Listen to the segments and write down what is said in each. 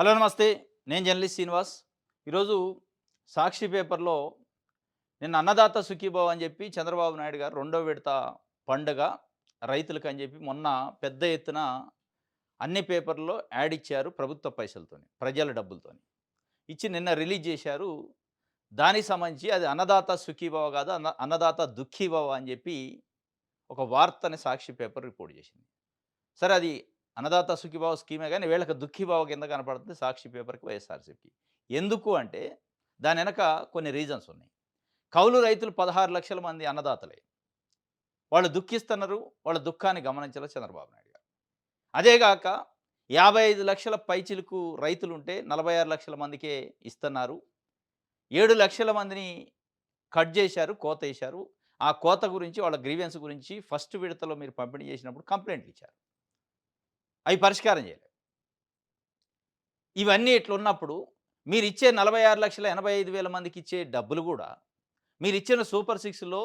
Hello నమస్తే. నేను journalist Srinivas. ఈరోజు సాక్షి పేపర్‌లో నిన్న అన్నదాత సుఖీభవ అని చెప్పి చంద్రబాబు నాయుడు గారు రెండో విడత పండుగ రైతులకని చెప్పి మొన్న పెద్ద ఎత్తున అన్ని పేపర్‌లో యాడ్ ఇచ్చారు ప్రభుత్వ పైసలతోని, ప్రజల డబ్బులతోని. ఇచ్చి నిన్న రిలీజ్ చేశారు. దానికి సంబంధించి అది అన్నదాత సుఖీభవ కాదు అన్నదాత దుఃఖీభవ అని చెప్పి ఒక వార్తని సాక్షి పేపర్ రిపోర్ట్ చేసింది. సరే అది అన్నదాత సుఖీభావ స్కీమే గానీ వీళ్ళకి దుఃఖీభావ కింద కనపడుతుంది సాక్షి పేపర్‌కి, వైఎస్ఆర్‌సీపీకి. ఎందుకు అంటే దాని వెనక కొన్ని రీజన్స్ ఉన్నాయి. కౌలు రైతులు 16,00,000 మంది అన్నదాతలే. వాళ్ళు దుఃఖిస్తున్నారు. వాళ్ళ దుఃఖాన్ని గమనించలే చంద్రబాబు నాయుడు గారు. అదే గాక 55,00,000 పైచిలుకు రైతులుంటే 46,00,000 మందికే ఇస్తున్నారు. 7,00,000 మందిని కట్ జేశారు, కోతేశారు. ఆ కోత గురించి వాళ్ళ గ్రీవెన్స్ గురించి ఫస్ట్ విడతలో మీరు పంపిణీ చేసినప్పుడు కంప్లెయింట్‌లిచ్చారు. అవి పరిష్కారం చేయలేదు. ఇవన్నీ ఇట్లున్నప్పుడు మీరిచ్చే 46,85,000 మందికిచ్చే డబ్బులు గూడా మీరిచ్చిన సూపర్ సిక్స్‌లో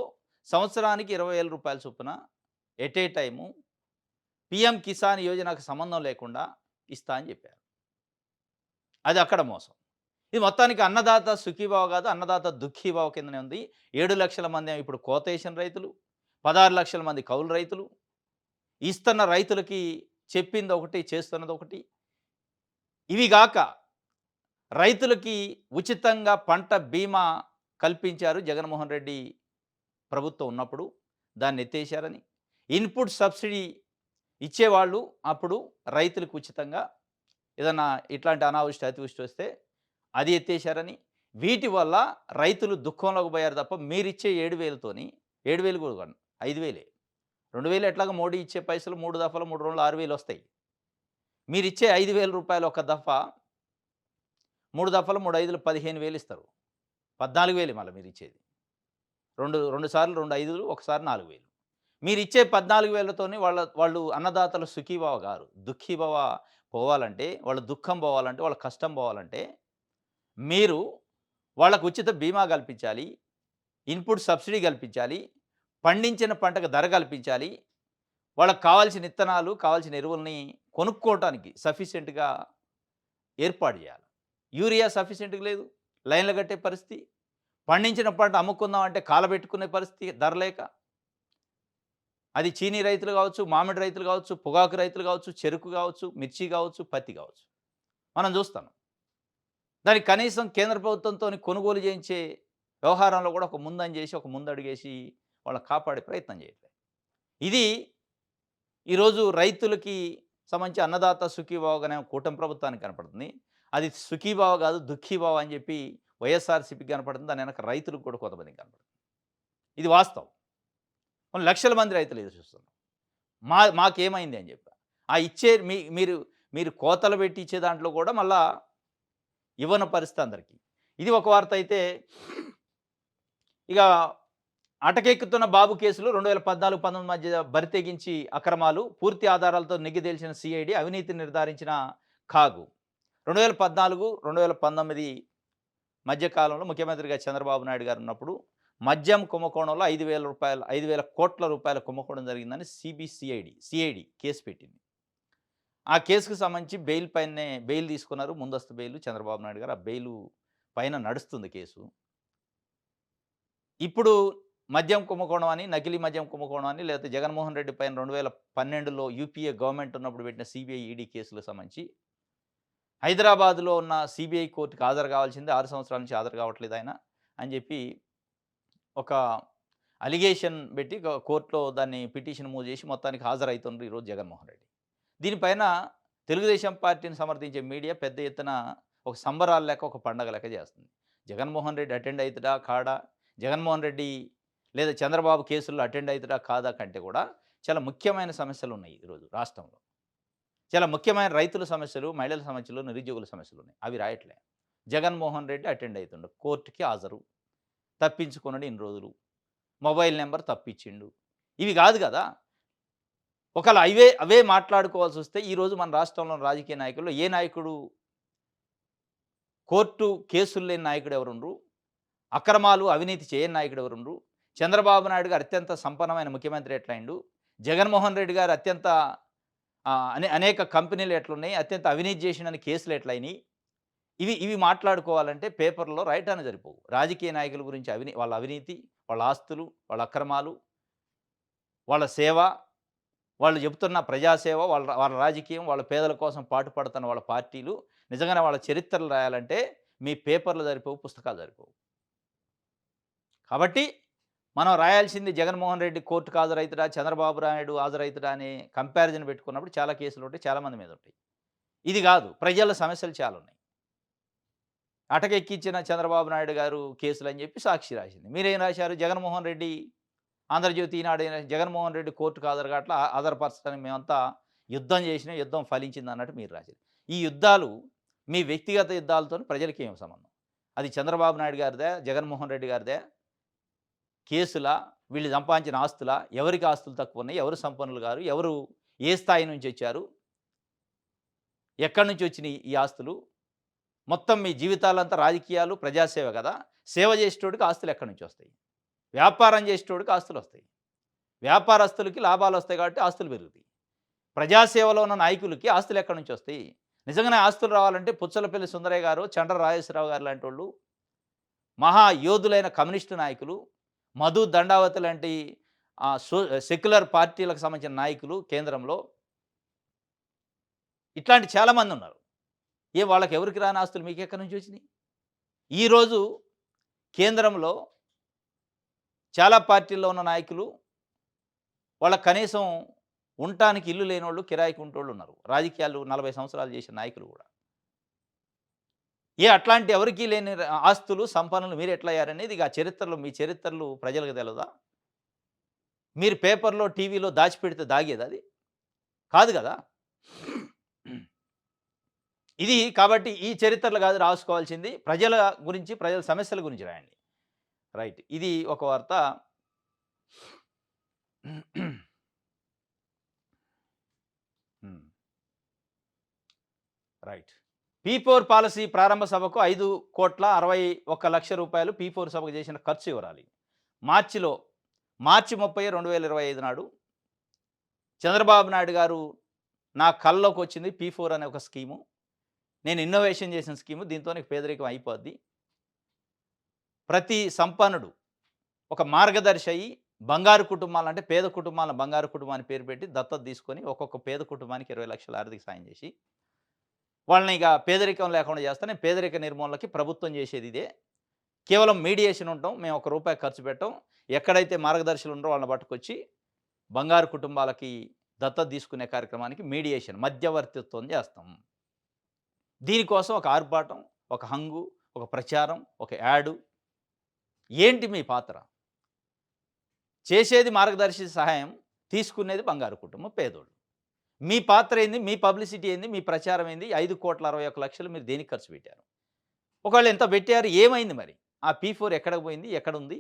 సంవత్సరానికి రూ. 20,000 చొప్పున at a time PM Kisan యోజనకు సంబంధం లేకుండా ఇస్తా అని చెప్పారు. అది అక్కడ మోసం. ఇది మొత్తానికి అన్నదాత సుఖీభావ కాదు, అన్నదాత దుఃఖీభావ కిందనే ఉంది. 7,00,000 మందేమో ఇప్పుడు కోతేసిన రైతులు, 16,00,000 మంది కౌలు రైతులు. ఇస్తున్న రైతులకి చెప్పిందొకటి, చేస్తున్నదొకటి. ఇవి గాక రైతులకి ఉచితంగా పంట బీమా కల్పించారు జగన్మోహన్ రెడ్డి ప్రభుత్వం ఉన్నప్పుడు. దాన్ని ఎత్తేసారని. ఇన్పుట్ సబ్సిడీ ఇచ్చేవాళ్ళు అప్పుడు రైతులకు ఉచితంగా ఏదన్నా ఇట్లాంటి అనావృష్టి, అతివృష్టి వస్తే అది ఎత్తేసారని. వీటి వల్ల రైతులు దుఃఖంలోకి పోయారు తప్ప మీరిచ్చే 7,000తోని 7,000 కూడా కాదు 5,000 2,000 ఎట్లాగో మోడీ ఇచ్చే పైసలు 3 దఫాలు 3 రౌండ్లు 6,000 వస్తాయి. మీరిచ్చే రూ. 5,000 ఒక దఫా 3 దఫాలు 3 ఐదులు 15,000 ఇస్తారు. 14,000 మళ్ళా మీరిచ్చేది. 2 సార్లు 2 ఐదులు ఒకసారి 4,000. మీరిచ్చే 14,000తోని వాళ్ళు అన్నదాతలు సుఖీభవ గారు. దుఃఖీభవ పోవాలంటే, వాళ్ళ దుఃఖం పోవాలంటే, వాళ్ళ కష్టం పోవాలంటే, మీరు వాళ్ళకు ఉచిత బీమా కల్పించాలి. ఇన్పుట్ సబ్సిడీ కల్పించాలి. పండించిన పంటకు ధర కల్పించాలి. వాళ్ళకి కావాల్సిన ఇత్తనాలు, కావాల్సిన ఎరువుల్ని కొనుక్కోవటానికి సఫిషియెంట్‌గా ఏర్పాటు చేయాలి. యూరియా సఫిషియెంట్‌గా లేదు. లైన్‌లు కట్టే పరిస్థితి. పండించిన పంట అమ్ముకుందాం అంటే కాలబెట్టుకునే పరిస్థితి ధర లేక. అది చీనీ రైతులు కావచ్చు, మామిడి రైతులు కావచ్చు, పొగాకు రైతులు కావచ్చు, చెరుకు కావచ్చు, మిర్చి కావచ్చు, పత్తి కావచ్చు. మనం చూస్తాం. దానికి కనీసం కేంద్ర ప్రభుత్వంతోని కొనుగోలు చేయించే వ్యవహారంలో కూడా ఒక ముందంజేసి, ఒక ముందడుగేసి వాళ్ళని కాపాడే ప్రయత్నం చేయట్లేదు. ఇది ఈరోజు రైతులకి సంబంధించి అన్నదాత సుఖీభావ అనే కూటమి ప్రభుత్వానికి కనపడుతుంది. అది సుఖీభావ కాదు దుఃఖీభావ అని చెప్పి వైఎస్ఆర్‌సీపీకి కనపడుతుంది. దాని వెనక రైతులకు కూడా కొంతమందికి కనపడుతుంది. ఇది వాస్తవం. కొన్ని లక్షల మంది రైతులు ఎదురు చూస్తున్నారు. మాకేమైంది అని చెప్పి. ఆ ఇచ్చే మీరు మీరు కోతలు పెట్టి ఇచ్చే దాంట్లో కూడా మళ్ళా ఇవ్వని పరిస్థితి అందరికీ. ఇది ఒక వార్త అయితే ఇక అటకెక్కుతున్న బాబు కేసులో 2014, 19 మధ్య బరితెగించి అక్రమాలు, పూర్తి ఆధారాలతో నిగ్గుతేల్చిన సీఐడీ, అవినీతి నిర్ధారించిన కాగు. 2014, 2019 మధ్య కాలంలో ముఖ్యమంత్రిగా చంద్రబాబు నాయుడు గారు ఉన్నప్పుడు మద్యం కుంభకోణంలో రూ. 5,000 కుంభకోణం జరిగిందని సిఐడి కేసు పెట్టింది. ఆ కేసుకు సంబంధించి బెయిల్ తీసుకున్నారు. ముందస్తు బెయిల్ చంద్రబాబు నాయుడు గారు. ఆ బెయిలు పైన నడుస్తుంది కేసు. ఇప్పుడు మద్యం కుంభకోణం అని, నకిలీ మద్యం కుంభకోణం అని, లేకపోతే జగన్మోహన్ రెడ్డి పైన 2012లో యూపీఏ గవర్నమెంట్ ఉన్నప్పుడు పెట్టిన సీబీఐ, ఈడీ కేసులకు సంబంధించి హైదరాబాద్‌లో ఉన్న సీబీఐ కోర్టుకి హాజరు కావాల్సింది 6 సంవత్సరాల నుంచి హాజరు కావట్లేదు ఆయన అని చెప్పి ఒక అలిగేషన్ పెట్టి కోర్టులో దాన్ని పిటిషన్ మూవ్ చేసి మొత్తానికి హాజరవుతుండ్రు ఈరోజు జగన్మోహన్ రెడ్డి. దీనిపైన తెలుగుదేశం పార్టీని సమర్థించే మీడియా పెద్ద ఎత్తున ఒక సంబరాలు లెక్క, ఒక పండగ లెక్క చేస్తుంది. జగన్మోహన్ రెడ్డి అటెండ్ అవుతాడా? కాడా? జగన్మోహన్ రెడ్డి లేదా చంద్రబాబు కేసుల్లో అటెండ్ అవుతాడా? కాదా? కంటే కూడా చాలా ముఖ్యమైన సమస్యలున్నాయి ఈరోజు రాష్ట్రంలో. చాలా ముఖ్యమైన రైతుల సమస్యలు, మహిళల సమస్యలు, నిరుద్యోగుల సమస్యలున్నాయి. అవి రాయట్లే. జగన్మోహన్ రెడ్డి అటెండ్ అవుతుండు. కోర్టుకి హాజరు. తప్పించుకున్నాడు ఇన్ని రోజులు. మొబైల్ నంబర్ తప్పిచ్చిండు. ఇవి కాదు గదా! ఒకవేళ అవే మాట్లాడుకోవాల్సొస్తే ఈరోజు మన రాష్ట్రంలోని రాజకీయ నాయకుల్లో ఏ నాయకుడు కోర్టు కేసులు లేని నాయకుడు ఎవరుండ్రు? అక్రమాలు, అవినీతి చేయని నాయకుడు ఎవరుండ్రు? చంద్రబాబు నాయుడు గారు అత్యంత సంపన్నమైన ముఖ్యమంత్రి ఎట్లయిండు? జగన్మోహన్ రెడ్డి గారు అత్యంత అనేక కంపెనీలు ఎట్లున్నాయి, అత్యంత అవినీతి చేసిండని కేసులు ఎట్లయినాయి, ఇవి మాట్లాడుకోవాలంటే పేపర్‌లో రాయటానికి సరిపోవు. రాజకీయ నాయకుల గురించి వాళ్ళ అవినీతి, వాళ్ళ ఆస్తులు, వాళ్ళ అక్రమాలు, వాళ్ళ సేవ, వాళ్ళు చెబుతున్న ప్రజాసేవ, వాళ్ళ వాళ్ళ రాజకీయం, వాళ్ళ పేదల కోసం పాటుపడుతున్న వాళ్ళ పార్టీలు, నిజంగానే వాళ్ళ చరిత్రలు రాయాలంటే మీ పేపర్‌లు సరిపోవు, పుస్తకాలు సరిపోవు. కాబట్టి మనం రాయాల్సింది జగన్మోహన్ రెడ్డి కోర్టుకు హాజరైతుడా, చంద్రబాబు నాయుడు హాజరైతుడా అనే కంపారిజన్ పెట్టుకున్నప్పుడు చాలా కేసులుంటాయి. చాలా మంది మీద ఉంటాయి. ఇది గాదు. ప్రజల సమస్యలు చాలున్నాయి. అటకెక్కించిన చంద్రబాబు నాయుడు గారు కేసులని జెప్పి సాక్షి రాసింది. మీరేం రాశారు? జగన్మోహన్ రెడ్డి, ఆంధ్రజ్యోతి, ఈనాడు జగన్మోహన్ రెడ్డి కోర్టుకు హాజరుగాట్ల, హాజరుపరచడానికి మేమంతా యుద్ధం చేసినాం, యుద్ధం ఫలించిందన్నట్టు మీరు రాశారు. ఈ యుద్ధాలు మీ వ్యక్తిగత యుద్ధాలతోని ప్రజలకేం సంబంధం? అది చంద్రబాబు నాయుడు గారిదా? జగన్మోహన్ రెడ్డి గారిదా? కేసులా? వీళ్ళు సంపాదించిన ఆస్తులా? ఎవరికి ఆస్తులు తక్కువున్నాయి? ఎవరు సంపన్నులు గారు? ఎవరు ఏ స్థాయి నుంచొచ్చారు? ఎక్కడి నుంచొచ్చినియి ఈ ఆస్తులు? మొత్తం మీ జీవితాలంతా రాజకీయాలు, ప్రజాసేవ గదా! సేవ జేసేటోడికి ఆస్తులు ఎక్కడి నుంచొస్తాయి? వ్యాపారం జేసేటోడికి ఆస్తులొస్తాయి. వ్యాపారస్తులకి లాభాలొస్తాయి కాబట్టి ఆస్తులు పెరుగుతాయి. ప్రజాసేవలో ఉన్న నాయకులకి ఆస్తులు ఎక్కడి నుంచొస్తాయి? నిజంగానే ఆస్తులు రావాలంటే పుచ్చలపల్లి సుందరయ్య గారు, చండ్ర రాజేశ్వరరావు గారు లాంటోళ్ళు, మహా యోధులైన కమ్యూనిస్టు నాయకులు, మధు దండావతి లాంటి ఆహ్, సో సెక్యులర్ పార్టీలకు సంబంధించిన నాయకులు కేంద్రంలో, ఇట్లాంటి చాలామందున్నారు. వాళ్ళకెవరికి రాని ఆస్తులు మీకెక్కడి నుంచొచ్చినియి? ఈరోజు కేంద్రంలో చాలా పార్టీల్లో ఉన్న నాయకులు, వాళ్ళకి కనీసం ఉండటానికి ఇల్లు లేనోళ్ళు, కిరాయికి ఉంటోళ్ళున్నారు. రాజకీయాలు 40 సంవత్సరాలు చేసిన నాయకులు గూడా. అట్లాంటి ఎవరికీ లేని ఆస్తులు, సంపన్నులు మీరెట్లయ్యారనేది ఇక చరిత్రలో మీ చరిత్రలు ప్రజలకు తెలవదా? మీరు పేపర్‌లో, టీవీలో దాచిపెడితే దాగేదది? కాదు గదా! ఇది కాబట్టి ఈ చరిత్రలు కాదు రాసుకోవాల్సింది. ప్రజల గురించి, ప్రజల సమస్యల గురించి రాయండి. రైట్. ఇది ఒక వార్త. హ్మ్. రైట్. పీ4 పాలసీ ప్రారంభ సభకు 5,61,00,000 పీ4 సభకు చేసిన ఖర్చు వివరాలు. మార్చిలో మార్చి 30, 2025 నాడు చంద్రబాబు నాయుడు గారు నా కల్లోకొచ్చింది పీ4 అనే ఒక స్కీము. నేను ఇన్నోవేషన్ చేసిన స్కీము. దీంతోనే పేదరికం అయిపోద్ది. ప్రతి సంపన్నుడు ఒక మార్గదర్శి అయ్యి బంగారు కుటుంబాలంటే పేద కుటుంబాలను బంగారు కుటుంబం అని పేరు పెట్టి దత్తత తీసుకొని ఒక్కొక్క పేద కుటుంబానికి 20 లక్షల ఆర్థిక సాయం చేసి వాళ్ళని ఇక పేదరికం లేకుండా చేస్తా. నేను పేదరిక నిర్మూలనకి ప్రభుత్వం చేసేది ఇదే. కేవలం మీడియేషన్ ఉంటాం. మేము ₹1 ఖర్చు పెట్టం. ఎక్కడైతే మార్గదర్శులు ఉన్నారో వాళ్ళని పట్టుకొచ్చి బంగారు కుటుంబాలకి దత్తత తీసుకునే కార్యక్రమానికి మీడియేషన్, మధ్యవర్తిత్వం చేస్తాం. దీనికోసం ఒక ఆర్భాటం, ఒక హంగు, ఒక ప్రచారం, ఒక యాడు. ఏంటి మీ పాత్ర? చేసేది మార్గదర్శి సహాయం, తీసుకునేది బంగారు కుటుంబం, పేదోళ్ళు. మీ పాత్ర ఏంది? మీ పబ్లిసిటీ ఏంది? మీ ప్రచారం ఏంది? 5,61,00,000 మీరు దేనికి ఖర్చు పెట్టారు? ఒకవేళ ఎంత పెట్టారు? ఏమైంది మరి? ఆ పీ4 ఎక్కడికి పోయింది? ఎక్కడుంది?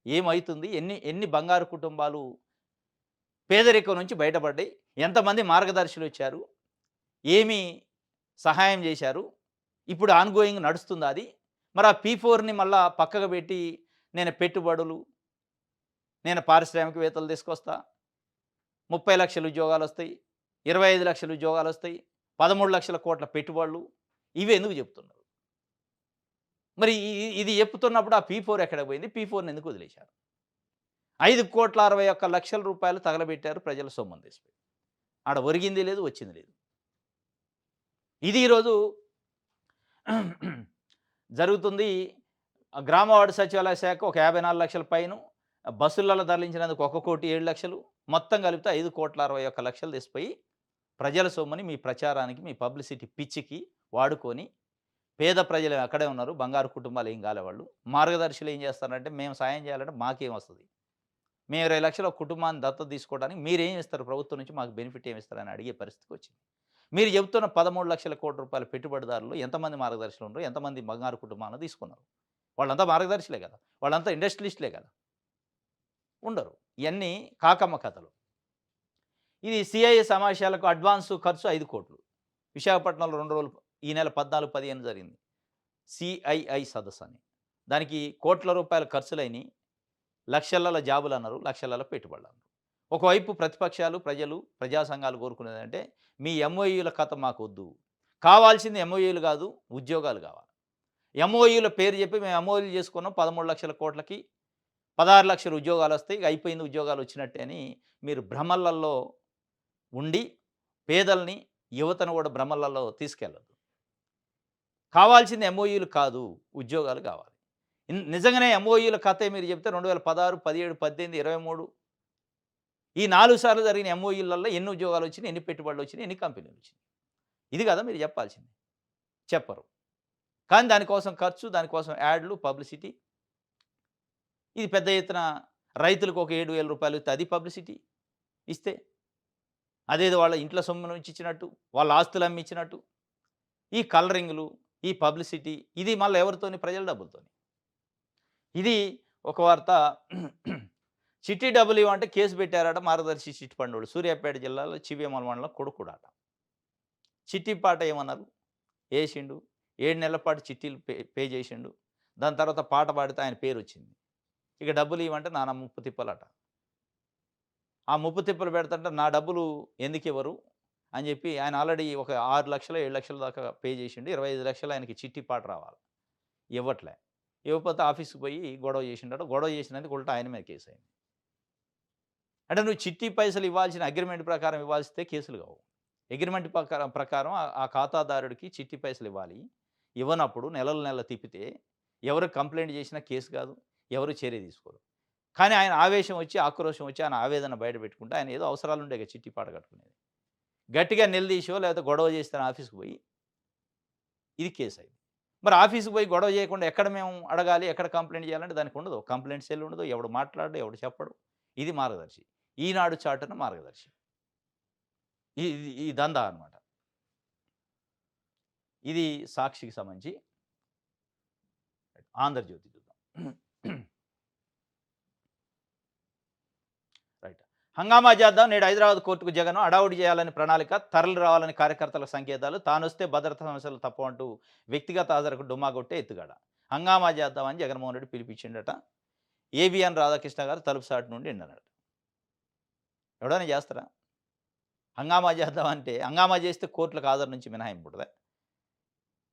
ఏమైతుంది? ఎన్ని ఎన్ని బంగారు కుటుంబాలు పేదరికం నుంచి బయటపడ్డాయి? ఎంతమంది మార్గదర్శులొచ్చారు? ఏమి సహాయం చేశారు? ఇప్పుడు ఆన్‌గోయింగ్ నడుస్తుందా అది? మరి ఆ పీ4ని మళ్ళా పక్కకు పెట్టి నేను పెట్టుబడులు, నేను పారిశ్రామికవేత్తలు తీసుకొస్తా, 30,00,000 ఉద్యోగాలొస్తాయి, 25,00,000 ఉద్యోగాలొస్తాయి, 13,00,000 కోట్ల పెట్టుబడులు, ఇవి ఎందుకు చెప్తున్నారు? మరి ఇది చెప్తున్నప్పుడు ఆ పీ4 ఎక్కడికి పోయింది? పీ4ని ఎందుకు వదిలేశారు? 5,61,00,000 తగలబెట్టారు, ప్రజల సొమ్ముని తీసిపోయి. ఆడ ఒరిగింది లేదు, వచ్చింది లేదు. ఇది ఈరోజు జరుగుతుంది. గ్రామ వార్డు సచివాలయ శాఖ ఒక 54,00,000 పైను, బస్సులలో తరలించినందుకు 1,07,00,000, మొత్తం కలిపితే 5,61,00,000 తీసిపోయి ప్రజల సొమ్ముని మీ ప్రచారానికి, మీ పబ్లిసిటీ పిచ్చికి వాడుకొని పేద ప్రజలు అక్కడే ఉన్నారు. బంగారు కుటుంబాలు ఏం కాలే వాళ్ళు. మార్గదర్శులు ఏం చేస్తారంటే మేము సాయం చేయాలంటే మాకేమొస్తది? మేము 20,00,000 ఒక కుటుంబాన్ని దత్తత తీసుకోవడానికి మీరేం ఇస్తారు ప్రభుత్వం నుంచి? మాకు బెనిఫిట్ ఏమి ఇస్తారని అడిగే పరిస్థితికొచ్చింది. మీరు చెబుతున్న 13,00,000 కోట్ల పెట్టుబడిదారులు ఎంతమంది మార్గదర్శులు ఉన్నారు? ఎంతమంది బంగారు కుటుంబాలను తీసుకున్నారు? వాళ్ళంతా మార్గదర్శులే కదా! వాళ్ళంతా ఇండస్ట్రియలిస్టులే కదా! ఉండరు. ఇయన్నీ కాకమ్మ కథలు. ఇది సిఐఏ సమావేశాలకు అడ్వాన్సు ఖర్చు 5,00,00,000. విశాఖపట్నంలో 2 రోజులు ఈ నెల 14, 15 జరిగింది. సిఐఐ సదస్సు అని. దానికి ₹1,00,00,000 ఖర్చులైనయి. లక్షలలో జాబులన్నారు, లక్షలలో పెట్టుబడులన్నారు. ఒకవైపు ప్రతిపక్షాలు, ప్రజలు, ప్రజా సంఘాలు కోరుకునేదంటే మీ ఎంఓయూల కథ మాకొద్దు. కావాల్సింది ఎంఓయూలు గాదు, ఉద్యోగాలు గావాలి. ఎంఓయూల పేరు చెప్పి మేము ఎంఓయూలు చేసుకున్నాం 13,00,00,000 16,00,000 ఉద్యోగాలొస్తాయి. ఇక అయిపోయింది ఉద్యోగాలొచ్చినట్టే అని మీరు భ్రమలలో ఉండి పేదల్ని, యువతను గూడా భ్రమలలో తీసుకెళ్ళొద్దు. కావాల్సింది ఎంఓయూలు కాదు, ఉద్యోగాలు గావాలి. నిజంగానే ఎంఓయూల కథే మీరు చెప్తే 2016, 17, 18, 23 ఈ 4 సార్లు జరిగిన ఎంఓయూలలో ఎన్ని ఉద్యోగాలొచ్చినాయి, ఎన్ని పెట్టుబడులొచ్చినాయి, ఎన్ని కంపెనీలొచ్చినాయి. ఇది గదా మీరు జెప్పాల్సింది. చెప్పరు. కానీ దానికోసం ఖర్చు, దానికోసం యాడ్‌లు, పబ్లిసిటీ. ఇది పెద్ద ఎత్తున రైతులకు ఒక రూ. 7,000 ఇస్తే అది పబ్లిసిటీ ఇస్తే. అదేదో వాళ్ళ ఇంట్ల సొమ్ము నుంచి ఇచ్చినట్టు, వాళ్ళ ఆస్తులు అమ్మి ఇచ్చినట్టు. ఈ కలరింగులు, ఈ పబ్లిసిటీ ఇది మళ్ళా ఎవరితోని? ప్రజల డబ్బులతోని. ఇది ఒక వార్త. చిట్టి డబ్బులు ఇవ్వంటే కేసు పెట్టారట మార్గదర్శి చిట్ ఫండోళ్ళు. సూర్యాపేట జిల్లాలో చివ్వేమల మండలం కొడుకుడాట. చిట్టి పాట ఏమన్నారు? ఏసిండు. 7 నెలల పాటు చిట్టీలు పే చేసిండు. దాని తర్వాత పాట పాడితే ఆయన పేరొచ్చింది. ఇక డబ్బులు ఇవ్వంటే నానా ముప్పు తిప్పలట. ఆ ముప్పు తిప్పలు పెడుతుంటే నా డబ్బులు ఎందుకివ్వరు అని చెప్పి ఆయన ఆల్రెడీ ఒక 6,00,000, 7,00,000 దాకా పే చేసిండు. 25,00,000 ఆయనకి చిట్టి పాట రావాలి. ఇవ్వట్లే. ఇవ్వకపోతే ఆఫీస్‌కి పోయి గొడవ చేసిండట. గొడవ చేసినందుకు ఉల్టా ఆయన మీద కేసయింది. అంటే నువ్వు చిట్టి పైసలు ఇవ్వాల్సిన అగ్రీమెంట్ ప్రకారం ఇవ్వాల్సితే కేసులు కావు. అగ్రీమెంట్ ప్రకారం ఆ ఖాతాదారుడికి చిట్టి పైసలు ఇవ్వాలి. ఇవ్వనప్పుడు నెలలు నెలలు తిప్పితే ఎవరు కంప్లెయింట్ చేసినా కేసు కాదు. ఎవరు చర్య తీసుకోరు. కానీ ఆయన ఆవేశం వచ్చి, ఆక్రోశం వచ్చి ఆయన ఆవేదన బయట పెట్టుకుంటే ఆయన ఏదో అవసరాలుండేగా చిట్టి పాట కట్టుకునేది. గట్టిగా నిలదీసో లేకపోతే గొడవ చేస్తాను ఆఫీస్‌కి పోయి ఇది కేసయింది. మరి ఆఫీస్‌కి పోయి గొడవ చేయకుండా ఎక్కడ మేము అడగాలి? ఎక్కడ కంప్లెయింట్ చేయాలంటే దానికి ఉండదు. కంప్లెయింట్ సెల్ ఉండదు. ఎవడు మాట్లాడడు, ఎవడు చెప్పడు. ఇది మార్గదర్శి. ఈనాడు చాటున మార్గదర్శి. ఈ దందా అనమాట. ఇది సాక్షికి సంబంధించి. ఆంధ్రజ్యోతి చూద్దాం. రైట్. హంగామా చేద్దాం నేడు హైదరాబాద్ కోర్టుకు జగన్ అడావుడి చేయాలని ప్రణాళిక, తరలి రావాలని కార్యకర్తల సంకేతాలు, తానొస్తే భద్రతా సమస్యలు తప్పవంటూ వ్యక్తిగత హాజరుకు డుమ్మా కొట్టే ఎత్తుగాడ. హంగామా చేద్దామని జగన్మోహన్ రెడ్డి పిలిపించిండట. ఏబిఎన్ రాధాకృష్ణ గారు తలుపు సాటు నుండి విన్నారట. ఎవడైనా చేస్తారా? హంగామా చేద్దామంటే హంగామా చేస్తే కోర్టులకు హాజరు నుంచి మినహాయింపు ఉంటదా?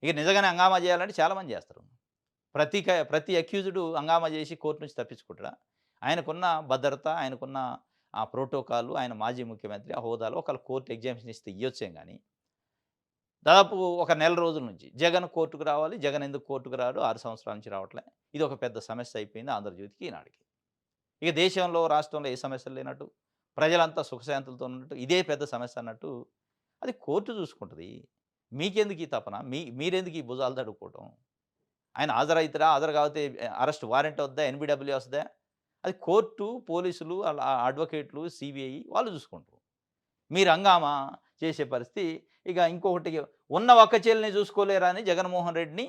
ఇక నిజంగానే హంగామా చేయాలంటే చాలామంది చేస్తారు. ప్రతి అక్యూజ్డ్ హంగామా చేసి కోర్టు నుంచి తప్పించుకుంటాడా? ఆయనకున్న భద్రత, ఆయనకున్న ఆ ప్రోటోకాలు, ఆయన మాజీ ముఖ్యమంత్రి ఆ హోదాలో ఒకవేళ కోర్టు ఎగ్జామినేషన్ ఇస్తే ఇయ్యొచ్చేం గానీ, దాదాపు ఒక నెల రోజుల నుంచి జగన్ కోర్టుకు రావాలి. జగన్ ఎందుకు కోర్టుకు రాడు? 6 సంవత్సరాల నుంచి రావట్లే. ఇది ఒక పెద్ద సమస్య అయిపోయింది ఆంధ్రజ్యోతికి, ఈనాడుకి. ఇక దేశంలో, రాష్ట్రంలో ఏ సమస్యలు లేనట్టు, ప్రజలంతా సుఖశాంతులతో ఉన్నట్టు, ఇదే పెద్ద సమస్య అన్నట్టు అది కోర్టు చూసుకుంటది. మీకెందుకు ఈ తపన? మీరెందుకు ఈ భుజాలు తడుక్కోవటం? ఆయన హాజరైతారా? హాజరు కాకపోతే అరెస్ట్ వారెంట్ వద్దా? ఎన్‌బిడబ్ల్యూ వస్తదా? అది కోర్టు, పోలీసులు, అడ్వకేట్లు, సీబీఐ వాళ్ళు చూసుకుంటారు. మీరు హంగామా చేసే పరిస్థితి. ఇక ఇంకొకటి ఉన్న ఒక్క చెల్లిని చూసుకోలేరా అని జగన్మోహన్ రెడ్డిని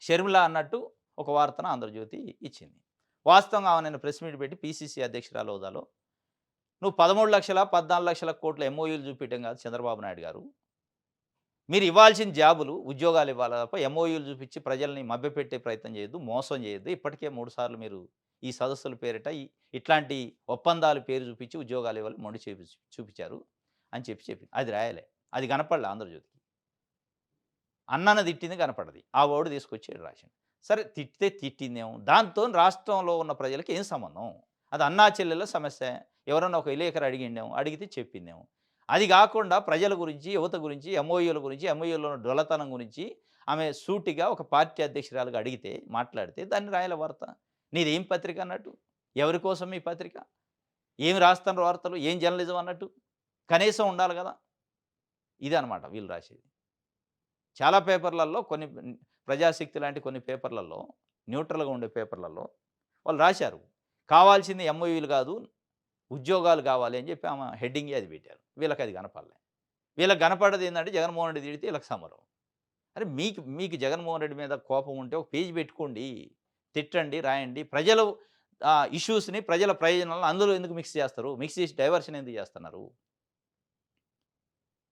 షర్మిల అన్నట్టు ఒక వార్తను ఆంధ్రజ్యోతి ఇచ్చింది. వాస్తవంగా ఆమె నిన్న ప్రెస్ మీట్ పెట్టి పీసీసీ అధ్యక్షురాలు హోదాలో నువ్వు 13,00,000, 14,00,000 ఎంఓయూలు చూపించడం కాదు చంద్రబాబు నాయుడు గారు. మీరు ఇవ్వాల్సిన జాబులు, ఉద్యోగాలు ఇవ్వాలి తప్ప ఎంఓయూలు చూపించి ప్రజల్ని మభ్యపెట్టే ప్రయత్నం చేయొద్దు, మోసం చేయొద్దు. ఇప్పటికే 3 సార్లు మీరు ఈ సదస్సుల పేరిట ఇట్లాంటి ఒప్పందాల పేరు చూపించి ఉద్యోగాలు ఇవ్వాలి మొండి చూపించారు అని చెప్పింది. అది రాయలే. అది కనపడలే ఆంధ్రజ్యోతికి. అన్నను తిట్టింది కనపడది. ఆ వర్డ్ తీసుకొచ్చి ఈడ రాసిండు. సరే తిట్టితే తిట్టిందేమో. దాంతోని రాష్ట్రంలో ఉన్న ప్రజలకి ఏం సంబంధం? అది అన్నా చెల్లెళ్ళ సమస్య. ఎవరన్నా ఒక విలేకరు అడిగిండేమో, అడిగితే చెప్పిందేమో. అది గాకుండా ప్రజల గురించి, యువత గురించి, ఎంఓయూల గురించి, ఎంఓయూలో ఉన్న డొల్లతనం గురించి ఆమె సూటిగా ఒక పార్టీ అధ్యక్షురాలుగా అడిగితే, మాట్లాడితే దాన్ని రాయాల వార్త. నీదేం పత్రిక అన్నట్టు? ఎవరి కోసం ఈ పత్రిక? ఏమి రాస్తున్నారు వార్తలు? ఏం జర్నలిజం అన్నట్టు? కనీసం ఉండాలి గదా! ఇదనమాట వీళ్ళు రాసేది. చాలా పేపర్‌లలో కొన్ని ప్రజాశక్తి లాంటి కొన్ని పేపర్‌లలో న్యూట్రల్‌గా ఉండే పేపర్‌లలో వాళ్ళు రాశారు. కావాల్సింది ఎంఓయూలు గాదు, ఉద్యోగాలు గావాలి అని చెప్పి ఆమె హెడ్డింగే అది పెట్టారు. వీళ్ళకది కనపడలే. వీళ్ళకి కనపడేది ఏందంటే జగన్మోహన్ రెడ్డి తిడితే వీళ్ళకి సమరం. అరే మీకు జగన్మోహన్ రెడ్డి మీద కోపం ఉంటే ఒక పేజ్ పెట్టుకోండి. తిట్టండి, రాయండి. ప్రజలు ఇష్యూస్‌ని, ప్రజల ప్రయోజనాలను అందులో ఎందుకు మిక్స్ చేస్తారు? మిక్స్ చేసి డైవర్షన్ ఎందుకు చేస్తున్నారు?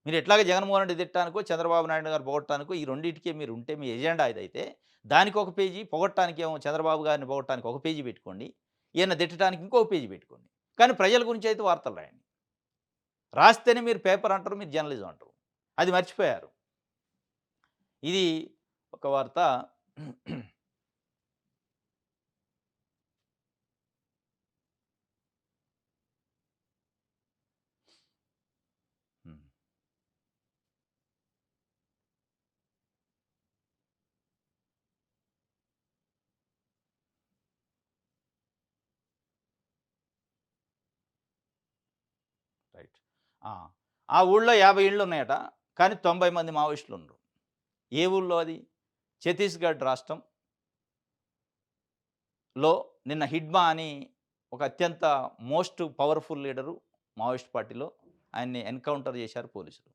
మీరు ఎట్లాగో జగన్మోహన్ రెడ్డి తిట్టడానికో, చంద్రబాబు నాయుడు గారు పొగడటానికో ఈ రెండిటికే మీరు ఉంటే మీ ఎజెండా ఇదైతే దానికి ఒక పేజీ, పొగడటానికేమో చంద్రబాబు గారిని పొగడటానికి ఒక పేజీ పెట్టుకోండి. ఈయన తిట్టడానికి ఇంకో పేజీ పెట్టుకోండి. కానీ ప్రజల గురించి అయితే వార్తలు రాయండి. రాస్తేనే మీరు పేపర్ అంటారు, మీరు జర్నలిజం అంటారు. అది మర్చిపోయారు. ఇది ఒక వార్త. హ్మ్. రైట్. ఆ! ఆ ఊళ్ళో 50 ఇళ్ళున్నాయట. కానీ 90 మంది మావోయిస్టులుండ్రు. ఏ ఊళ్ళో అది? ఛత్తీస్‌గఢ్ రాష్ట్రంలో నిన్న హిడ్మా అని ఒక అత్యంత మోస్ట్ పవర్‌ఫుల్ లీడరు మావోయిస్ట్ పార్టీలో. ఆయన్ని ఎన్‌కౌంటర్ చేశారు పోలీసులు.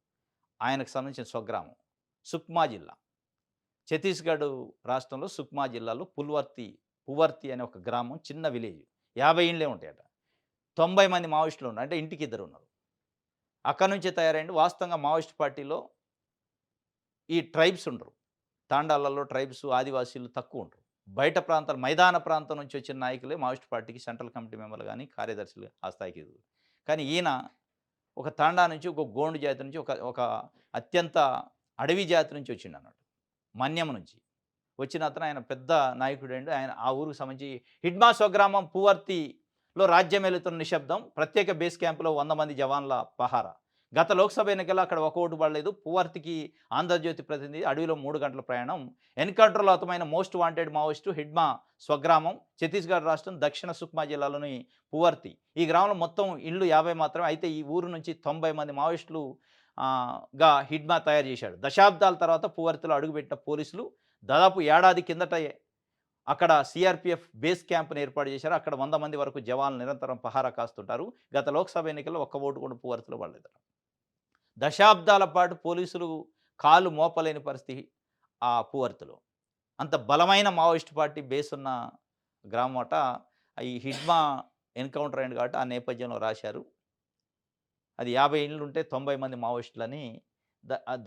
ఆయనకు సంబంధించిన స్వగ్రామం. సుక్మా జిల్లా. ఛత్తీస్‌గఢ్ రాష్ట్రంలో సుక్మా జిల్లాలో పువర్తి అనే ఒక గ్రామం, చిన్న విలేజ్. 50 ఇండ్లే ఉంటాయట. 90 మంది మావోయిస్టులున్నారు. అంటే ఇంటికి ఇద్దరున్నారు. అక్కడి నుంచే తయారైండు. వాస్తవంగా మావోయిస్ట్ పార్టీలో ఈ ట్రైబ్స్ ఉండరు. తాండాలలో ట్రైబ్స్, ఆదివాసీలు తక్కువుంటరు. బయట ప్రాంతాలు, మైదాన ప్రాంతం నుంచి వచ్చిన నాయకులే మావోయిస్ట్ పార్టీకి సెంట్రల్ కమిటీ మెంబర్‌లు గాని, కార్యదర్శులు ఆ స్థాయికి ఎదుగుతారు. కానీ ఈయన ఒక తాండా నుంచి, ఒక గోండు జాతి నుంచి, ఒక ఒక అత్యంత అడవి జాతి నుంచి వచ్చిండన్నట్టు. మన్యం నుంచి. వచ్చిన అతను, ఆయన పెద్ద నాయకుడండి. ఆయన ఆ ఊరికి సంబంధించి హిడ్మా స్వగ్రామం పువర్తిలో రాజ్యమేలుతున్న నిశ్శబ్దం. ప్రత్యేక బేస్ క్యాంప్‌లో 100 మంది జవాన్ల పహారా. గత లోక్సభ ఎన్నికల్లో అక్కడ ఒక ఓటు పడలేదు. పువర్తికి ఆంధ్రజ్యోతి ప్రతినిధి. అడవిలో 3 గంటల ప్రయాణం. ఎన్‌కౌంటర్‌లో హతమైన మోస్ట్ వాంటెడ్ మావోయిస్టు హిడ్మా స్వగ్రామం ఛత్తీస్‌గఢ్ రాష్ట్రం దక్షిణ సుక్మా జిల్లాలోని పువర్తి. ఈ గ్రామంలో మొత్తం ఇళ్ళు 50 మాత్రమే. అయితే ఈ ఊరు నుంచి 90 మంది మావోయిస్టులు హిడ్మా తయారు చేశాడు. దశాబ్దాల తర్వాత పువర్తిలో అడుగుపెట్టిన పోలీసులు దాదాపు ఏడాది కిందట అక్కడ సీఆర్‌పీఎఫ్ బేస్ క్యాంప్‌ని ఏర్పాటు చేశారు. అక్కడ 100 మంది వరకు జవాన్లు నిరంతరం పహారా కాస్తుంటారు. గత లోక్సభ ఎన్నికల్లో ఒక్క ఓటు కూడా పువర్తిలో పడలేదట. దశాబ్దాల పాటు పోలీసులు కాలు మోపలేని పరిస్థితి ఆ పువర్తిలో. అంత బలమైన మావోయిస్ట్ పార్టీ బేస్ ఉన్న గ్రామం అట. ఈ హిడ్మా ఎన్‌కౌంటర్ అయింది కాబట్టి ఆ నేపథ్యంలో రాశారు. అది 50 ఇండ్లుంటే 90 మంది మావోయిస్టులని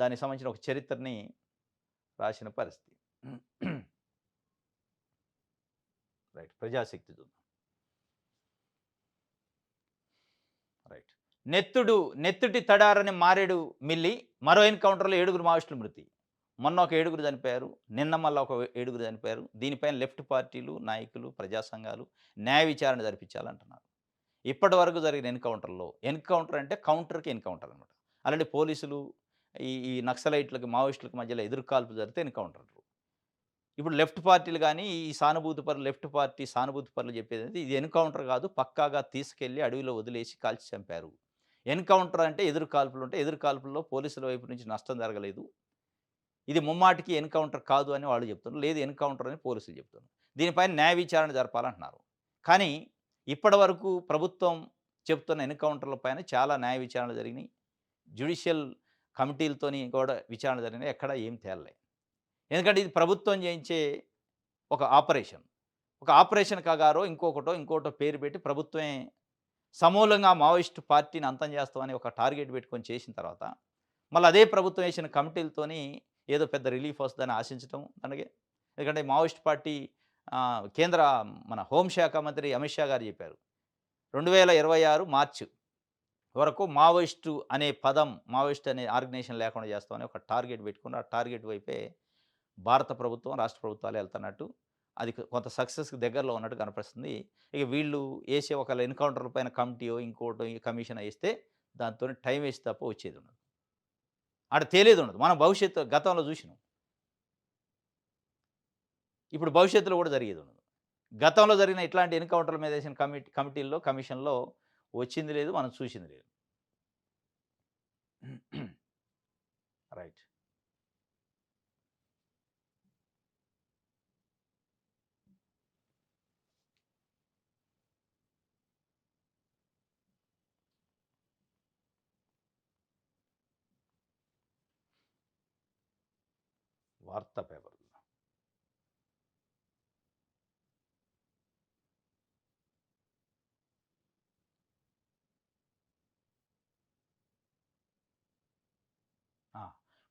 దానికి సంబంధించిన ఒక చరిత్రని రాసిన పరిస్థితి. రైట్. ప్రజాశక్తి చూద్దాం. రైట్. నెత్తుటి తడారని మారేడు మిల్లి. మరో ఎన్‌కౌంటర్‌లో 7గురు మావోయిస్టులు మృతి. మొన్న ఒక 7గురు చనిపోయారు. నిన్న మళ్ళా ఒక 7గురు చనిపోయారు. దీనిపైన లెఫ్ట్ పార్టీలు, నాయకులు, ప్రజా సంఘాలు న్యాయ విచారణ జరిపించాలంటున్నారు. ఇప్పటివరకు జరిగిన ఎన్‌కౌంటర్ అంటే కౌంటర్‌కి ఎన్‌కౌంటర్ అనమాట. అలాంటి పోలీసులు ఈ నక్సలైట్‌లకి, మావోయిస్టులకి మధ్యలో ఎదురుకాల్పు జరిగితే ఎన్‌కౌంటర్ అంటారు. ఇప్పుడు లెఫ్ట్ పార్టీలు గాని, ఈ సానుభూతి పరులు, లెఫ్ట్ పార్టీ సానుభూతి పరులు చెప్పేదేంటి, ఇది ఎన్‌కౌంటర్ కాదు, పక్కాగా తీసుకెళ్ళి అడవిలో వదిలేసి కాల్చి చంపారు. ఎన్‌కౌంటర్ అంటే ఎదురు కాల్పులుంటాయి. ఎదురు కాల్పుల్లో పోలీసుల వైపు నుంచి నష్టం జరగలేదు. ఇది ముమ్మాటికి ఎన్‌కౌంటర్ కాదు అని వాళ్ళు చెప్తున్నారు. లేదు, ఎన్‌కౌంటర్ అని పోలీసులు చెప్తున్నారు. దీనిపైన న్యాయ విచారణ జరపాలంటున్నారు. కానీ ఇప్పటివరకు ప్రభుత్వం చెప్తున్న ఎన్‌కౌంటర్‌ల పైన చాలా న్యాయ విచారణలు జరిగినాయి. జ్యుడిషియల్ కమిటీలతోని కూడా విచారణ జరిగినాయి. ఎక్కడ ఏం తేలలే. ఎందుకంటే ఇది ప్రభుత్వం చేయించే ఒక ఆపరేషన్. ఒక ఆపరేషన్ కగారో, ఇంకోటో పేరు పెట్టి ప్రభుత్వమే సమూలంగా మావోయిస్ట్ పార్టీని అంతం చేస్తామని ఒక టార్గెట్ పెట్టుకొని చేసిన తర్వాత, మళ్ళీ అదే ప్రభుత్వం వేసిన కమిటీలతోని ఏదో పెద్ద రిలీఫ్ వస్తదని ఆశించటం దండగే. ఎందుకంటే మావోయిస్ట్ పార్టీ కేంద్ర మన హోంశాఖ మంత్రి అమిత్ షా గారు చెప్పారు. 2026 మార్చి వరకు మావోయిస్ట్ అనే ఆర్గనైజేషన్ లేకుండా చేస్తామని ఒక టార్గెట్ పెట్టుకుని, ఆ టార్గెట్ వైపే భారత ప్రభుత్వం, రాష్ట్ర ప్రభుత్వాలు వెళ్తున్నట్టు, అది కొంత సక్సెస్‌కి దగ్గరలో ఉన్నట్టు కనపడుస్తుంది. ఇక వీళ్ళు ఏసే ఒకవేళ ఎన్‌కౌంటర్‌ల పైన కమిటీయో, ఇంకోటో కమిషనో ఏస్తే దాంతోని టైం వేస్ట్ తప్ప వచ్చేదుండదు. ఆడ తేలేదుండదు. మనం గతంలో చూసినాం. ఇప్పుడు భవిష్యత్తులో కూడా జరిగేదుండదు. గతంలో జరిగిన ఇట్లాంటి ఎన్‌కౌంటర్‌ల మీద ఏసిన కమిటీల్లో, కమిషన్‌లో వచ్చింది లేదు. మనం చూసింది లేదు. రైట్. వార్తా పేపర్లు. ఆ!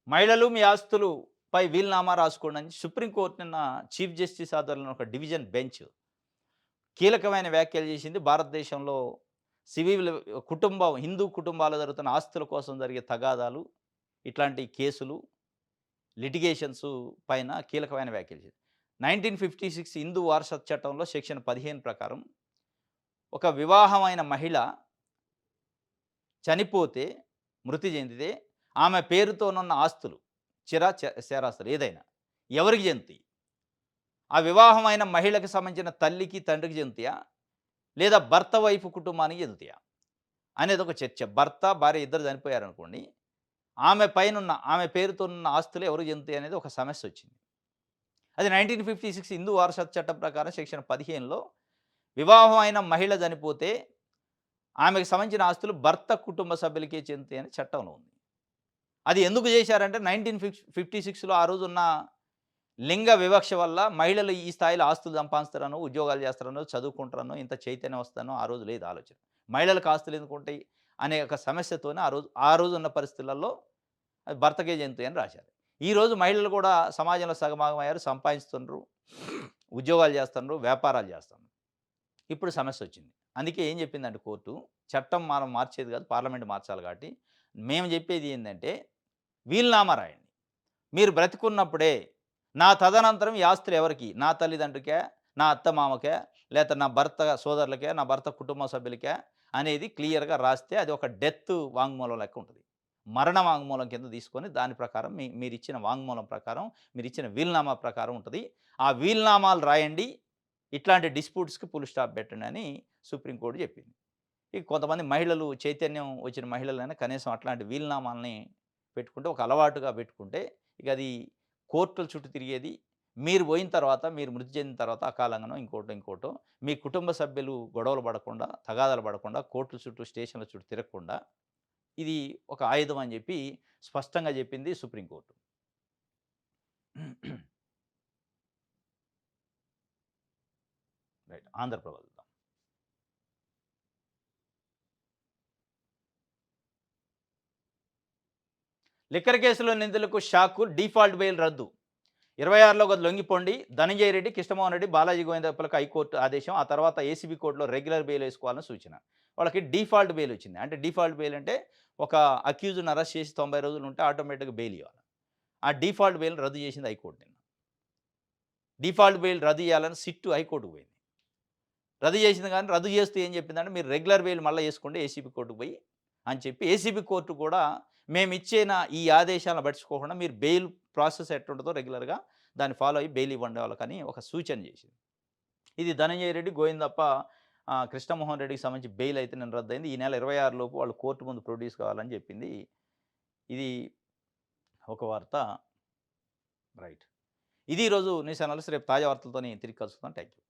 మహిళలు మీ ఆస్తులుపై వీలునామా రాసుకోండని సుప్రీంకోర్టు నిన్న చీఫ్ జస్టిస్ ఆధ్వర్యంలో ఒక డివిజన్ బెంచ్ కీలకమైన వ్యాఖ్యలు చేసింది. భారతదేశంలో సివిల్ కుటుంబం హిందూ కుటుంబాల్లో జరుగుతున్న ఆస్తుల కోసం జరిగే తగాదాలు, ఇట్లాంటి కేసులు, లిటిగేషన్స్ పైన కీలకమైన వ్యాఖ్యలు చేశారు. 1956 హిందూ వారసత్వ చట్టంలో సెక్షన్ 15 ప్రకారం ఒక వివాహమైన మహిళ చనిపోతే, మృతి చెందితే ఆమె పేరుతోనున్న ఆస్తులు స్థిరాస్తులు ఏదైనా ఎవరికి చెందుతాయి? ఆ వివాహమైన మహిళకి సంబంధించిన తల్లికి, తండ్రికి చెందుతాయా? లేదా భర్త వైపు కుటుంబానికి చెందుతాయా? అనేది ఒక చర్చ. భర్త, భార్య ఇద్దరు చనిపోయారనుకోండి. ఆమె పేరుతో ఉన్న ఆస్తులు ఎవరికి చెందుతాయి అనేది ఒక సమస్యొచ్చింది. అది 1956 హిందూ వారసత్వ చట్టం ప్రకారం సెక్షన్ 15లో వివాహం అయిన మహిళ చనిపోతే ఆమెకు సంబంధించిన ఆస్తులు భర్త కుటుంబ సభ్యులకే చెందుతాయని చట్టంలో ఉంది. అది ఎందుకు చేశారంటే 1956లో ఆ రోజున్న లింగ వివక్ష వల్ల మహిళలు ఈ స్థాయిలో ఆస్తులు సంపాదిస్తారనో, ఉద్యోగాలు చేస్తారనో, చదువుకుంటారనో, ఇంత చైతన్యం వస్తానో ఆ రోజు లేదు ఆలోచన. మహిళలకు ఆస్తులు ఎందుకుంటాయి అనే ఒక సమస్యతోనే ఆ రోజు ఉన్న పరిస్థితులలో అది భర్తకే చెందుతాయని రాశారు. ఈరోజు మహిళలు కూడా సమాజంలో సగభాగమయ్యారు, సంపాదిస్తున్నారు, ఉద్యోగాలు చేస్తున్నారు, వ్యాపారాలు చేస్తున్నారు. ఇప్పుడు సమస్యొచ్చింది. అందుకే ఏం చెప్పిందంటే కోర్టు, చట్టం మనం మార్చేది కాదు, పార్లమెంట్ మార్చాలి కాబట్టి, మేము చెప్పేది ఏందంటే, వీలునామా రాయండి. మీరు బ్రతికున్నప్పుడే నా తదనంతరం ఈ ఆస్తులు ఎవరికి? నా తల్లిదండ్రులకా? నా అత్తమామకా? లేతే నా భర్త సోదరులకా? నా భర్త కుటుంబ సభ్యులకా? అనేది క్లియర్‌గా రాస్తే అది ఒక డెత్ వాంగ్మూలం లెక్క ఉంటది. మరణ వాంగ్మూలం కింద తీసుకొని దాని ప్రకారం మీరిచ్చిన వాంగ్మూలం ప్రకారం, మీరిచ్చిన వీలునామా ప్రకారం ఉంటది. ఆ వీలునామాలు రాయండి. ఇట్లాంటి డిస్ప్యూట్స్‌కి ఫుల్ స్టాప్ పెట్టండి అని సుప్రీంకోర్టు చెప్పింది. ఇక కొంతమంది మహిళలు చైతన్యం వచ్చిన మహిళలైనా కనీసం అట్లాంటి వీలునామాల్ని పెట్టుకుంటే ఒక అలవాటుగా పెట్టుకుంటే ఇక అది కోర్టుల చుట్టూ తిరిగేది. మీరు పోయిన తర్వాత, మీరు మృతి చెందిన తర్వాత అకాలంగానో ఇంకోటో మీ కుటుంబ సభ్యులు గొడవలు పడకుండా, తగాదాలు పడకుండా, కోర్టుల చుట్టూ, స్టేషన్‌ల చుట్టూ తిరగకుండా ఇది ఒక ఆయుధం అని చెప్పి స్పష్టంగా చెప్పింది సుప్రీంకోర్టు. రైట్. ఆంధ్రప్రభ చూద్దాం. లిక్కర్ కేసులో నిందితులకు షాకు, డిఫాల్ట్ బెయిల్ రద్దు. 26లో లొంగిపోండి. ధనంజయ రెడ్డి, కృష్ణమోహన్ రెడ్డి, బాలాజీ గోవిందప్పలకు హైకోర్టు ఆదేశం. ఆ తర్వాత ఏసీబీ కోర్టులో రెగ్యులర్ బెయిల్ వేసుకోవాలని సూచన. వాళ్ళకి డిఫాల్ట్ బెయిల్ వచ్చింది. అంటే డిఫాల్ట్ బెయిల్ అంటే ఒక అక్యూజ్డ్‌ని అరెస్ట్ చేసి 90 రోజులు ఉంటే ఆటోమేటిక్‌గా బెయిల్ ఇవ్వాలి. ఆ డిఫాల్ట్ బెయిల్ రద్దు చేసింది హైకోర్టు నిన్న. డిఫాల్ట్ బెయిల్ రద్దు చేయాలని సిట్ హైకోర్టుకు పోయింది. రద్దు చేసింది కానీ రద్దు చేస్తూ ఏం చెప్పిందంటే మీరు రెగ్యులర్ బెయిల్ మళ్ళీ వేసుకోండి ఏసీబీ కోర్టుకు పోయి అని చెప్పి ఏసీబీ కోర్టు కూడా మేమిచ్చిన ఈ ఆదేశాలను పట్టించుకోకుండా మీరు బెయిల్ ప్రాసెస్ ఎట్లుంటుందో రెగ్యులర్‌గా దాన్ని ఫాలో అయ్యి బెయిల్ ఇవ్వండి వాళ్ళకని ఒక సూచన చేసింది. ఇది ధనంజయ రెడ్డి, గోవిందప్ప, కృష్ణమోహన్ రెడ్డికి సంబంధించి బెయిల్ అయితే నిన్న రద్దయింది. ఈ నెల 26 లోపు వాళ్ళు కోర్టు ముందు ప్రొడ్యూస్ కావాలని చెప్పింది. ఇది ఒక వార్త. రైట్. ఇది ఈరోజు న్యూస్ అనాలిసిస్. రేపు తాజా వార్తలతోని తిరిగి కలుసుకుందాం. Thank you.